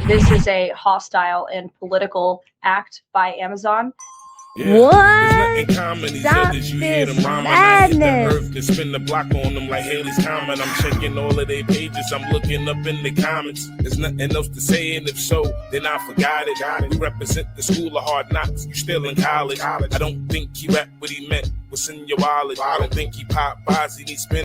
This is a hostile and political act by Amazon. Yeah. What? Stop this madness. Earth and spin the block on them like Haley's Comet. I'm checking all of their pages. I'm looking up in the comments. There's nothing else to say, and if so, then I forgot it. We represent the school of hard knocks. You still in college. I don't think he rap what he meant. What's in your wallet? I don't think he pop buys. He needs spin.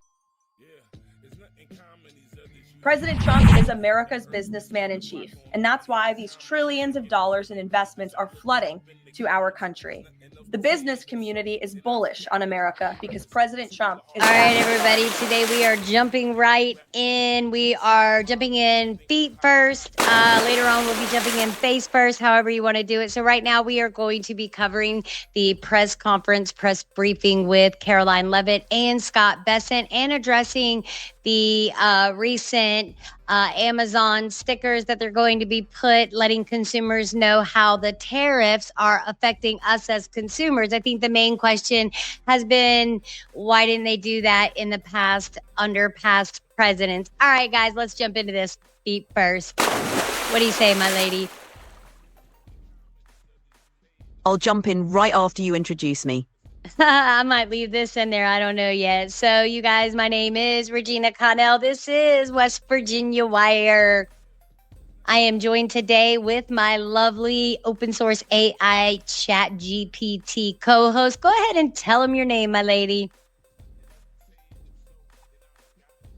President Trump is America's businessman in chief, and that's why these trillions of dollars in investments are flooding to our country. The business community is bullish on America because President Trump is... All right, everybody. Today we are jumping right in. We are jumping in feet first. Later on, we'll be jumping in face first, however you want to do it. So right now we are going to be covering the press conference, press briefing with Karoline Leavitt and Scott Bessent, and addressing the recent Amazon stickers that they're going to be put, letting consumers know how the tariffs are affecting us as consumers. I think the main question has been, why didn't they do that in the past, under past presidents? All right, guys, let's jump into this feet first. What do you say, my lady? I'll jump in right after you introduce me. I might leave this in there. I don't know yet. So, you guys, my name is Regina Connell. This is West Virginia Wire. I am joined today with my lovely open source AI chat GPT co-host. Go ahead and tell them your name, my lady.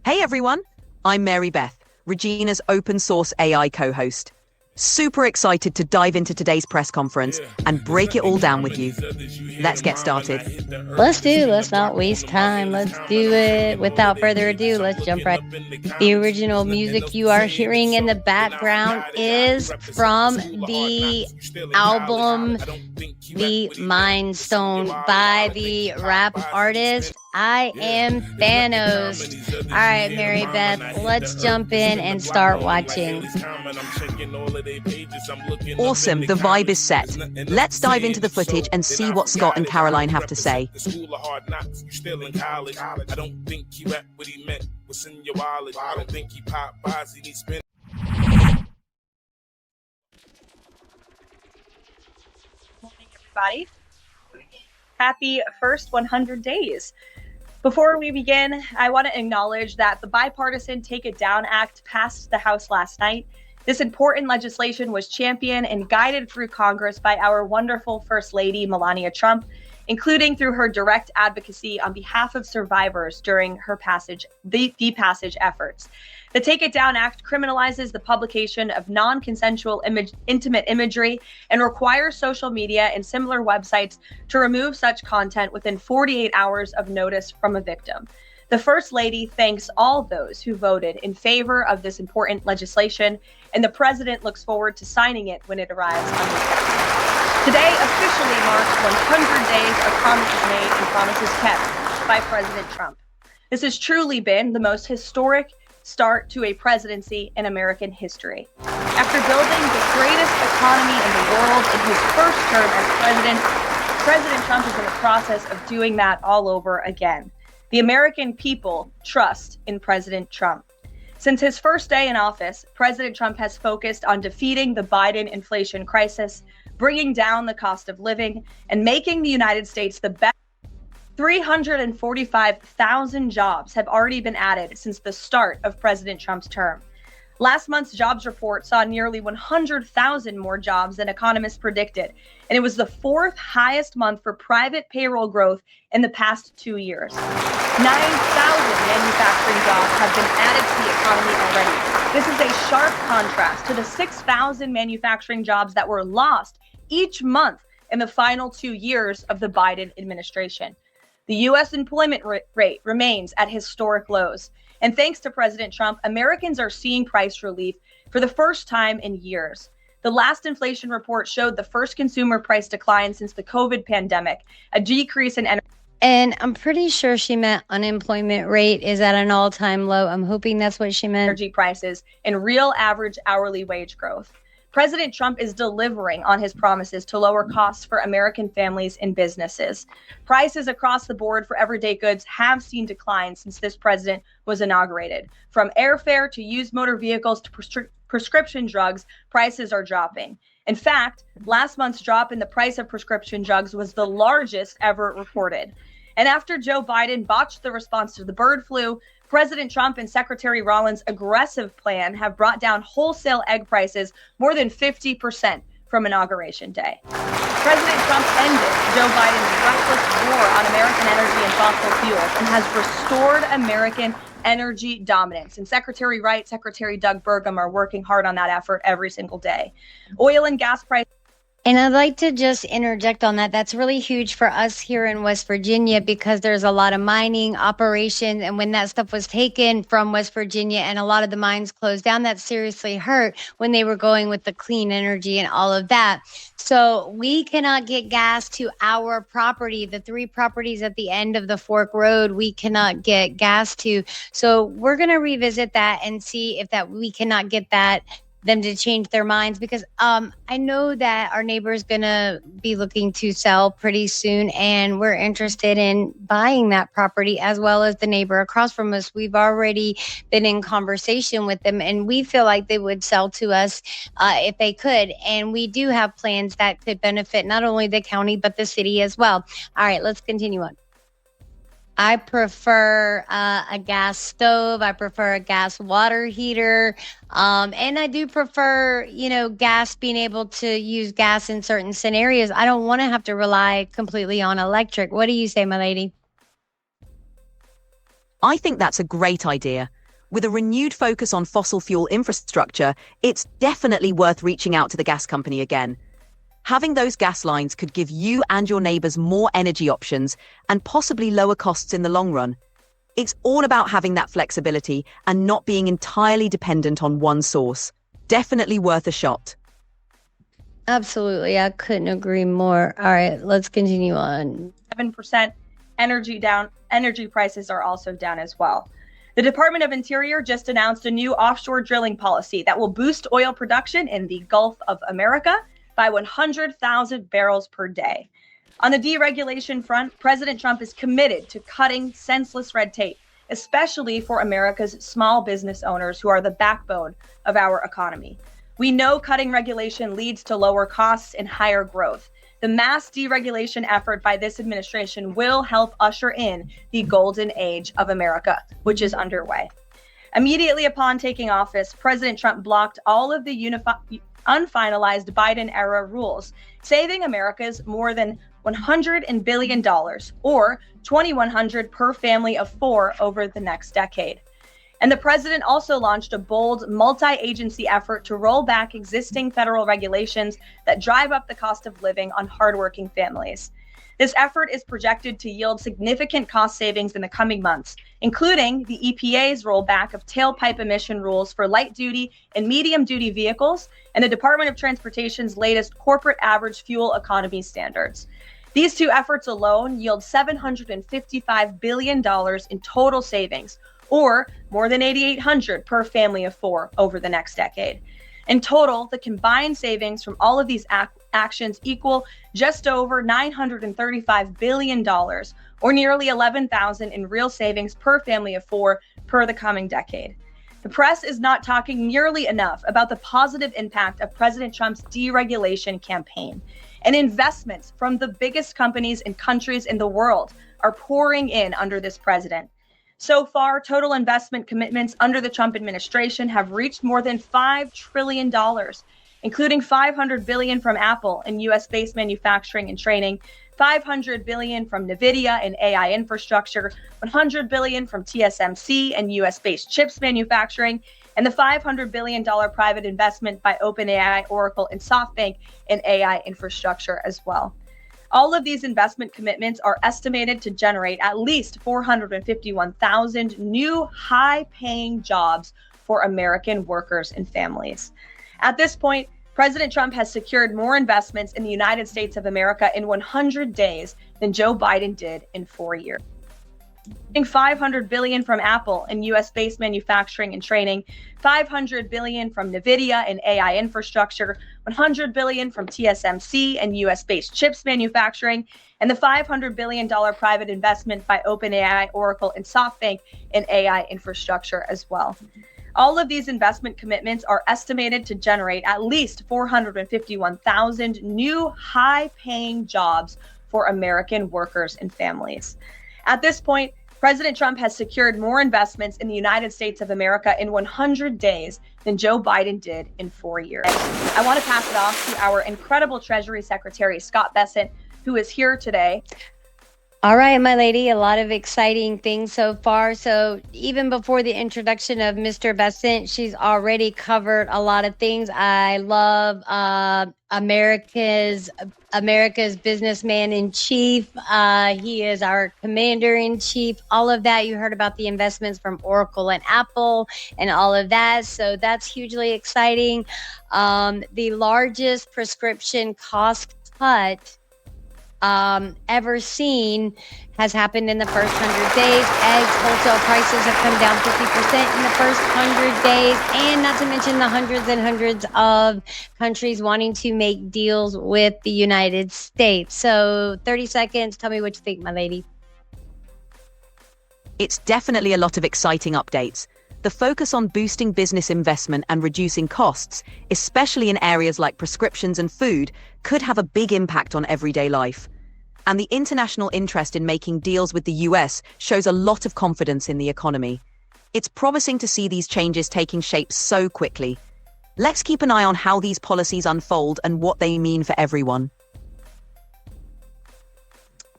Hey, everyone. I'm Mary Beth, Regina's open source AI co-host. Super excited to dive into today's press conference and break it all down with you. Let's get started. Let's not waste time. Let's do it. Without further ado, let's jump right. The original music you are hearing in the background is from the album The Mind Stone by the rap artist I Am Thanos. All right, Mary Beth, let's jump in and start watching. Awesome, the vibe is set. Let's dive into the footage and see what Scott and Karoline have to say. I don't think he rap what he meant. What's in your wallet? I don't think he pop buys. He needs spin. Morning, everybody. Happy first 100 days. Before we begin, I want to acknowledge that the bipartisan Take It Down Act passed the House last night. This important legislation was championed and guided through Congress by our wonderful First Lady, Melania Trump, including through her direct advocacy on behalf of survivors during her passage, the passage efforts. The Take It Down Act criminalizes the publication of non-consensual intimate imagery and requires social media and similar websites to remove such content within 48 hours of notice from a victim. The First Lady thanks all those who voted in favor of this important legislation, and the President looks forward to signing it when it arrives on his desk. Today officially marks 100 days of promises made and promises kept by President Trump. This has truly been the most historic start to a presidency in American history. After building the greatest economy in the world in his first term as president, President Trump is in the process of doing that all over again. The American people trust in President Trump. Since his first day in office, President Trump has focused on defeating the Biden inflation crisis, bringing down the cost of living, and making the United States the best. 345,000 jobs have already been added since the start of President Trump's term. Last month's jobs report saw nearly 100,000 more jobs than economists predicted, and it was the fourth highest month for private payroll growth in the past 2 years. 9,000 manufacturing jobs have been added to the economy already. This is a sharp contrast to the 6,000 manufacturing jobs that were lost each month in the final 2 years of the Biden administration. The U.S. employment rate remains at historic lows. And thanks to President Trump, Americans are seeing price relief for the first time in years. The last inflation report showed the first consumer price decline since the COVID pandemic, a decrease in energy. And I'm pretty sure she meant unemployment rate is at an all-time low. I'm hoping that's what she meant. Energy prices and real average hourly wage growth. President Trump is delivering on his promises to lower costs for American families and businesses. Prices across the board for everyday goods have seen declines since this president was inaugurated. From airfare to used motor vehicles to prescription drugs, prices are dropping. In fact, last month's drop in the price of prescription drugs was the largest ever reported. And after Joe Biden botched the response to the bird flu, President Trump and Secretary Rawlings' aggressive plan have brought down wholesale egg prices more than 50% from Inauguration Day. President Trump ended Joe Biden's reckless war on American energy and fossil fuels and has restored American energy dominance. And Secretary Wright, Secretary Doug Burgum are working hard on that effort every single day. Oil and gas prices. And I'd like to just interject on that. That's really huge for us here in West Virginia because there's a lot of mining operations. And when that stuff was taken from West Virginia and a lot of the mines closed down, that seriously hurt when they were going with the clean energy and all of that. So we cannot get gas to our property. The 3 properties at the end of the Fork Road, we cannot get gas to. So we're going to revisit that and see if that we cannot get them to change their minds because I know that our neighbor is going to be looking to sell pretty soon and we're interested in buying that property as well as the neighbor across from us. We've already been in conversation with them and we feel like they would sell to us if they could. And we do have plans that could benefit not only the county, but the city as well. All right, let's continue on. I prefer a gas stove. I prefer a gas water heater. And I do prefer, gas, being able to use gas in certain scenarios. I don't want to have to rely completely on electric. What do you say, my lady? I think that's a great idea. With a renewed focus on fossil fuel infrastructure, it's definitely worth reaching out to the gas company again. Having those gas lines could give you and your neighbors more energy options and possibly lower costs in the long run. It's all about having that flexibility and not being entirely dependent on one source. Definitely worth a shot. Absolutely. I couldn't agree more. All right, let's continue on. 7% energy down. Energy prices are also down as well. The Department of Interior just announced a new offshore drilling policy that will boost oil production in the Gulf of America by 100,000 barrels per day. On the deregulation front, President Trump is committed to cutting senseless red tape, especially for America's small business owners who are the backbone of our economy. We know cutting regulation leads to lower costs and higher growth. The mass deregulation effort by this administration will help usher in the golden age of America, which is underway. Immediately upon taking office, President Trump blocked all of the unfinalized Biden-era rules, saving Americans more than $100 billion, or $2,100 per family of 4 over the next decade. And the president also launched a bold multi-agency effort to roll back existing federal regulations that drive up the cost of living on hardworking families. This effort is projected to yield significant cost savings in the coming months, including the EPA's rollback of tailpipe emission rules for light-duty and medium-duty vehicles and the Department of Transportation's latest corporate average fuel economy standards. These 2 efforts alone yield $755 billion in total savings, or more than $8,800 per family of 4 over the next decade. In total, the combined savings from all of these actions equal just over $935 billion, or nearly $11,000 in real savings per family of 4 per the coming decade. The press is not talking nearly enough about the positive impact of President Trump's deregulation campaign. And investments from the biggest companies and countries in the world are pouring in under this president. So far, total investment commitments under the Trump administration have reached more than $5 trillion, including $500 billion from Apple in U.S.-based manufacturing and training, $500 billion from NVIDIA in AI infrastructure, $100 billion from TSMC and U.S.-based chips manufacturing, and the $500 billion private investment by OpenAI, Oracle, and SoftBank in AI infrastructure as well. All of these investment commitments are estimated to generate at least 451,000 new high-paying jobs for American workers and families. At this point, President Trump has secured more investments in the United States of America in 100 days than Joe Biden did in 4 years. $500 billion from Apple in US-based manufacturing and training, $500 billion from NVIDIA in AI infrastructure, $100 billion from TSMC and US-based chips manufacturing, and the $500 billion private investment by OpenAI, Oracle, and SoftBank in AI infrastructure as well. All of these investment commitments are estimated to generate at least 451,000 new high-paying jobs for American workers and families. At this point, President Trump has secured more investments in the United States of America in 100 days than Joe Biden did in 4 years. I want to pass it off to our incredible Treasury Secretary, Scott Bessent, who is here today. All right, my lady, a lot of exciting things so far. So even before the introduction of Mr. Bessent, she's already covered a lot of things. I love America's businessman in chief. He is our commander in chief. All of that. You heard about the investments from Oracle and Apple and all of that. So that's hugely exciting. The largest prescription cost cut ever seen has happened in the first 100 days. Eggs wholesale prices have come down 50% in the first 100 days, and not to mention the hundreds and hundreds of countries wanting to make deals with the United States. So 30 seconds, tell me what you think, my lady. It's definitely a lot of exciting updates. The focus on boosting business investment and reducing costs, especially in areas like prescriptions and food, could have a big impact on everyday life. And the international interest in making deals with the US shows a lot of confidence in the economy. It's promising to see these changes taking shape so quickly. Let's keep an eye on how these policies unfold and what they mean for everyone.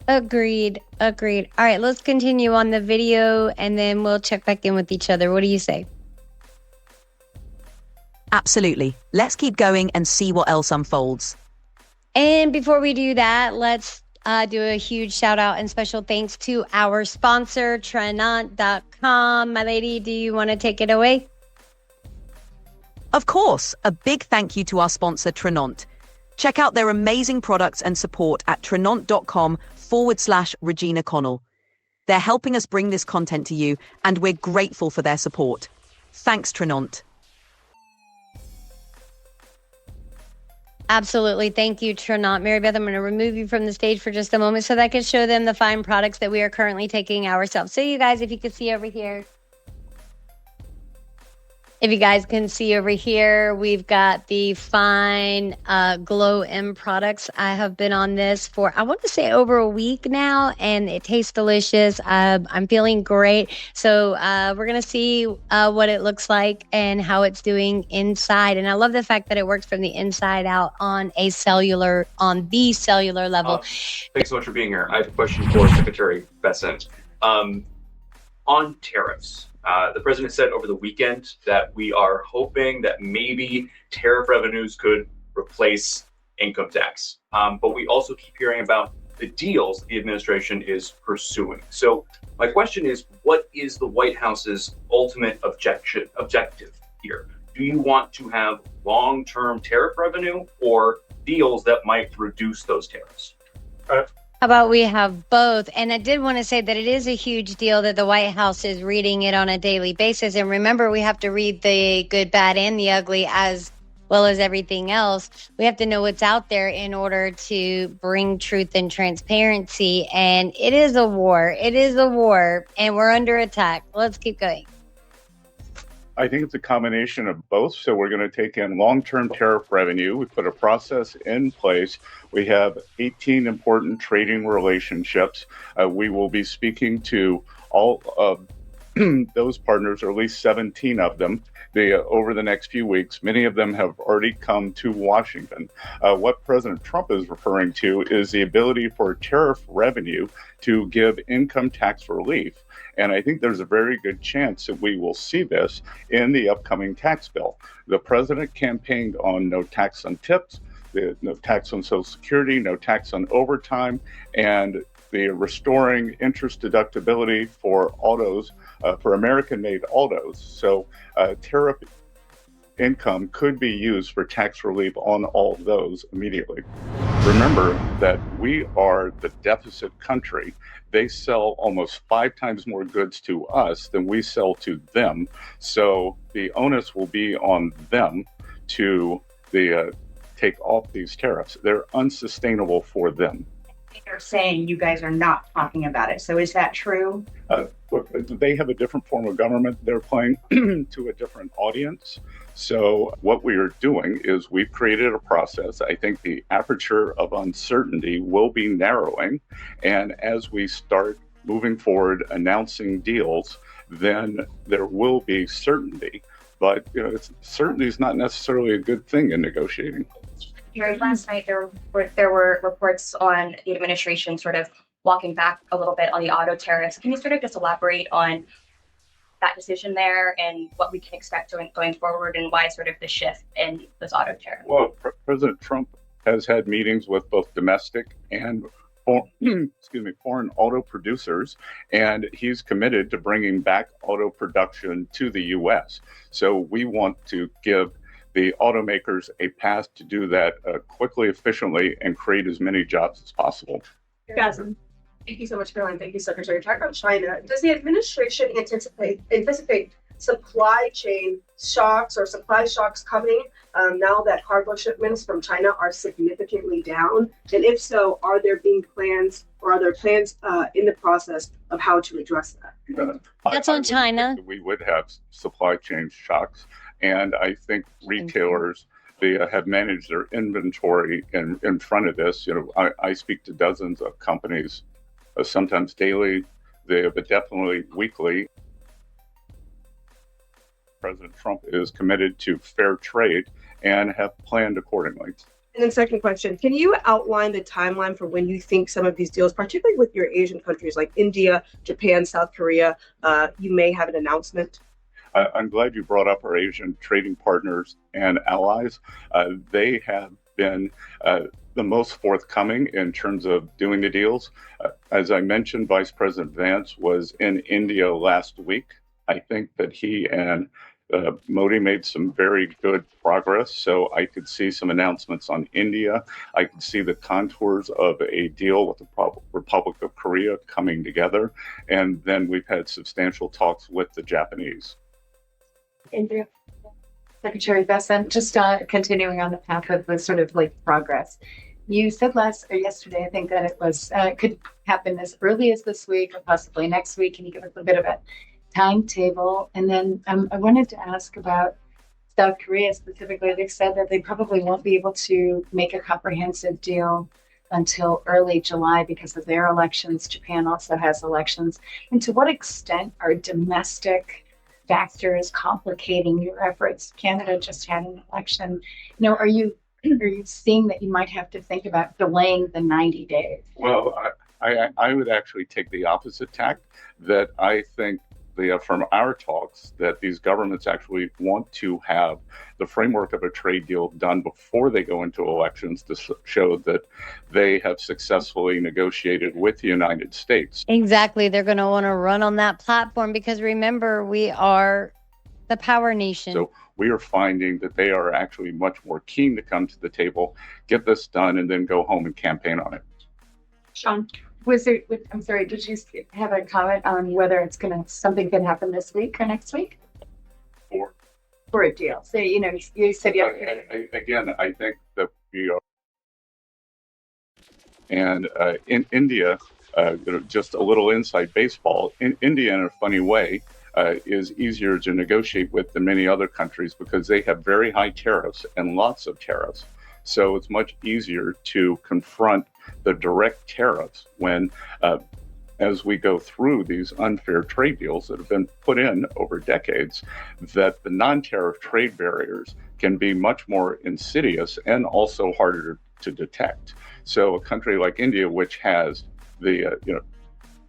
Agreed. All right, let's continue on the video and then we'll check back in with each other. What do you say? Absolutely. Let's keep going and see what else unfolds. And before we do that, let's do a huge shout out and special thanks to our sponsor, Trinont.com. My lady, do you want to take it away? Of course, a big thank you to our sponsor, Trinont. Check out their amazing products and support at Trinont.com/Regina Connell. They're helping us bring this content to you, and we're grateful for their support. Thanks, Trinont. Absolutely. Thank you, Trinont. Mary Beth, I'm going to remove you from the stage for just a moment so that I can show them the fine products that we are currently taking ourselves. So you guys, if you could see over here. If you guys can see over here, we've got the fine Glow M products. I have been on this for, I want to say, over a week now, and it tastes delicious. I'm feeling great. So we're going to see what it looks like and how it's doing inside. And I love the fact that it works from the inside out on the cellular level. Thanks so much for being here. I have a question for Secretary Bessent. On tariffs. The president said over the weekend that we are hoping that maybe tariff revenues could replace income tax. But we also keep hearing about the deals the administration is pursuing. So my question is, what is the White House's ultimate objective here? Do you want to have long-term tariff revenue or deals that might reduce those tariffs? How about we have both? And I did want to say that it is a huge deal that the White House is reading it on a daily basis. And remember, we have to read the good, bad, and the ugly as well as everything else. We have to know what's out there in order to bring truth and transparency. And it is a war. It is a war. And we're under attack. Let's keep going. I think it's a combination of both. So we're going to take in long-term tariff revenue. We put a process in place. We have 18 important trading relationships. We will be speaking to all of those partners, or at least 17 of them, over the next few weeks. Many of them have already come to Washington. What President Trump is referring to is the ability for tariff revenue to give income tax relief. And I think there's a very good chance that we will see this in the upcoming tax bill. The president campaigned on no tax on tips, no tax on Social Security, no tax on overtime, and the restoring interest deductibility for autos, for American-made autos. So tariff income could be used for tax relief on all of those immediately. Remember that we are the deficit country. They sell almost 5 times more goods to us than we sell to them. So the onus will be on them to take off these tariffs. They're unsustainable for them. They're saying you guys are not talking about it. So is that true? Look, they have a different form of government. They're playing to a different audience. So what we are doing is we've created a process. I think the aperture of uncertainty will be narrowing. And as we start moving forward, announcing deals, then there will be certainty. But certainty is not necessarily a good thing in negotiating. Last night there were reports on the administration sort of walking back a little bit on the auto tariffs. Can you sort of just elaborate on that decision there and what we can expect going forward, and why sort of the shift in those auto tariffs? Well, President Trump has had meetings with both domestic and foreign auto producers, and he's committed to bringing back auto production to the U.S. So we want to give the automakers a path to do that quickly, efficiently, and create as many jobs as possible. Guys, thank you so much, Caroline. Thank you, Secretary. Talk about China. Does the administration anticipate supply chain shocks or supply shocks coming now that cargo shipments from China are significantly down? And if so, are there plans in the process of how to address that? That's on China. We would have supply chain shocks. And I think retailers, they have managed their inventory in front of this. I speak to dozens of companies, sometimes daily, but definitely weekly. President Trump is committed to fair trade and have planned accordingly. And then second question, can you outline the timeline for when you think some of these deals, particularly with your Asian countries like India, Japan, South Korea, you may have an announcement? I'm glad you brought up our Asian trading partners and allies. They have been the most forthcoming in terms of doing the deals. As I mentioned, Vice President Vance was in India last week. I think that he and Modi made some very good progress. So I could see some announcements on India. I could see the contours of a deal with the Republic of Korea coming together. And then we've had substantial talks with the Japanese. Andrew. Secretary Bessent, just continuing on the path of the sort of progress. You said yesterday, I think, that it was could happen as early as this week or possibly next week. Can you give us a bit of a timetable? And then I wanted to ask about South Korea specifically. They've said that they probably won't be able to make a comprehensive deal until early July because of their elections. Japan also has elections. And to what extent are domestic factors complicating your efforts? Canada just had an election. Are you seeing that you might have to think about delaying the 90 days? Well, I would actually take the opposite tack, that I think from our talks that these governments actually want to have the framework of a trade deal done before they go into elections to show that they have successfully negotiated with the United States. Exactly. They're going to want to run on that platform because remember, we are the power nation. So we are finding that they are actually much more keen to come to the table, get this done, and then go home and campaign on it. Sean, I'm sorry, did you have a comment on whether something can happen this week or next week? For a deal. So, you said yesterday. Again, I think that we are. And in India, just a little inside baseball, in India, in a funny way, is easier to negotiate with than many other countries because they have very high tariffs and lots of tariffs. So it's much easier to confront the direct tariffs when, as we go through these unfair trade deals that have been put in over decades, that the non-tariff trade barriers can be much more insidious and also harder to detect. So a country like India, which has the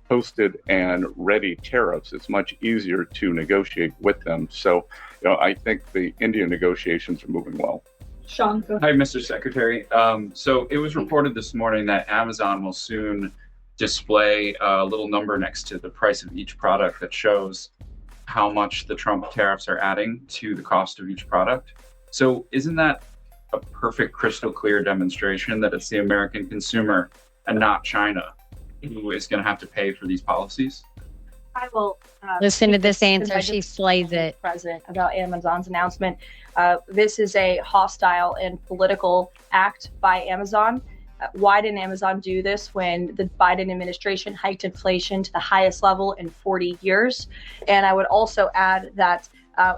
posted and ready tariffs, it's much easier to negotiate with them. So I think the India negotiations are moving well. Sean, go ahead. Hi, Mr. Secretary. So it was reported this morning that Amazon will soon display a little number next to the price of each product that shows how much the Trump tariffs are adding to the cost of each product. So isn't that a perfect crystal clear demonstration that it's the American consumer and not China who is going to have to pay for these policies? I will Listen to this since I answer. She just slays it. President about Amazon's announcement. This is a hostile and political act by Amazon. Why didn't Amazon do this when the Biden administration hiked inflation to the highest level in 40 years? And I would also add that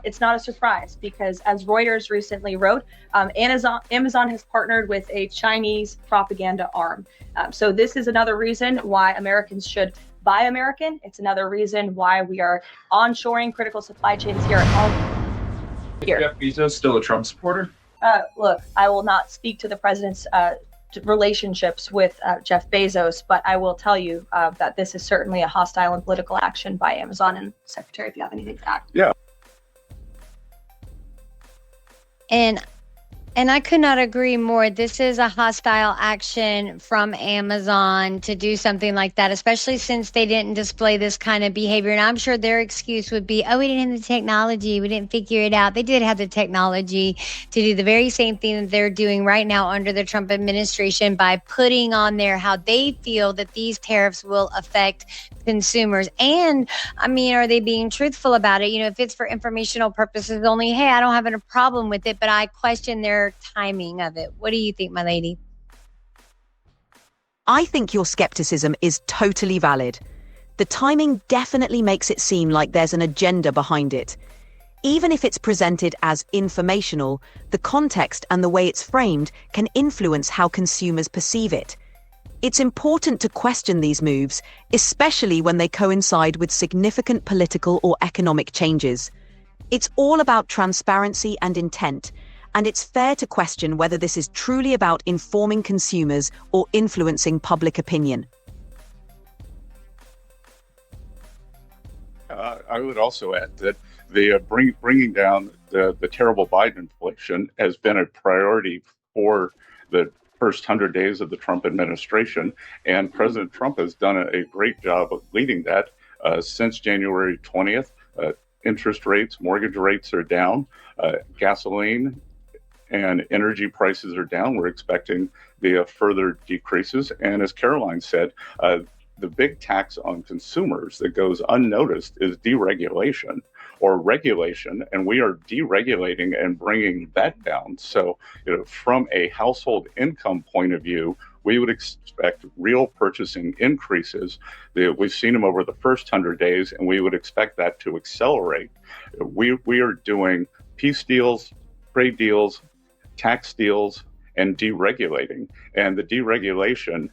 it's not a surprise because, as Reuters recently wrote, Amazon has partnered with a Chinese propaganda arm. So this is another reason why Americans should buy American. It's another reason why we are onshoring critical supply chains here at home. Is Jeff Bezos still a Trump supporter? Look, I will not speak to the president's relationships with Jeff Bezos, but I will tell you that this is certainly a hostile and political action by Amazon. And Secretary, if you have anything to add. Yeah. And I could not agree more. This is a hostile action from Amazon to do something like that, especially since they didn't display this kind of behavior. And I'm sure their excuse would be, oh, we didn't have the technology. We didn't figure it out. They did have the technology to do the very same thing that they're doing right now under the Trump administration by putting on there how they feel that these tariffs will affect consumers. And I mean, are they being truthful about it? You know, if it's for informational purposes only, hey, I don't have a problem with it, but I question their timing of it. What do you think, my lady? I think your skepticism is totally valid. The timing definitely makes it seem like there's an agenda behind it. Even if it's presented as informational, the context and the way it's framed can influence how consumers perceive it. It's important to question these moves, especially when they coincide with significant political or economic changes. It's all about transparency and intent, and it's fair to question whether this is truly about informing consumers or influencing public opinion. I would also add that the bringing down the terrible Biden inflation has been a priority for the first 100 days of the Trump administration, and President Trump has done a great job of leading that. Since January 20th, interest rates, mortgage rates are down, gasoline and energy prices are down. We're expecting the further decreases. And as Karoline said, the big tax on consumers that goes unnoticed is deregulation or regulation, and we are deregulating and bringing that down. So, from a household income point of view, we would expect real purchasing increases. We've seen them over the first 100 days, and we would expect that to accelerate. We are doing peace deals, trade deals, tax deals, and deregulating. And the deregulation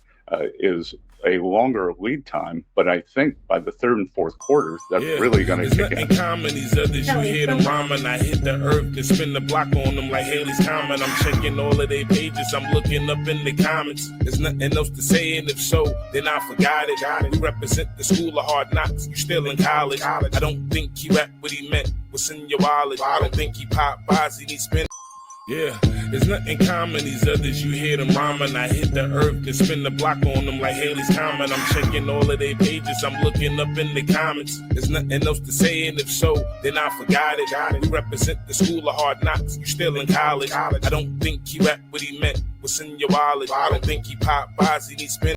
is a longer lead time, but I think by the third and fourth quarters, that's really going to kick in. Nothing common, these others, you hear them rhyming. I hit the earth and spin the block on them like Haley's Comet. I'm checking all of their pages, I'm looking up in the comments. There's nothing else to say, and if so, then I forgot it. We represent the school of hard knocks, you still in college. I don't think he rap what he meant, what's in your wallet. I don't think he pop bars, he need spin. Yeah, there's nothing common, these others, you hear them rhyming. I hit the earth and spin the block on them like Haley's Comet. I'm checking all of their pages, I'm looking up in the comments. There's nothing else to say, and if so, then I forgot it. We represent the school of hard knocks, you still in college. I don't think he rap what he meant, what's in your wallet. I don't think he pop bars, he need spin.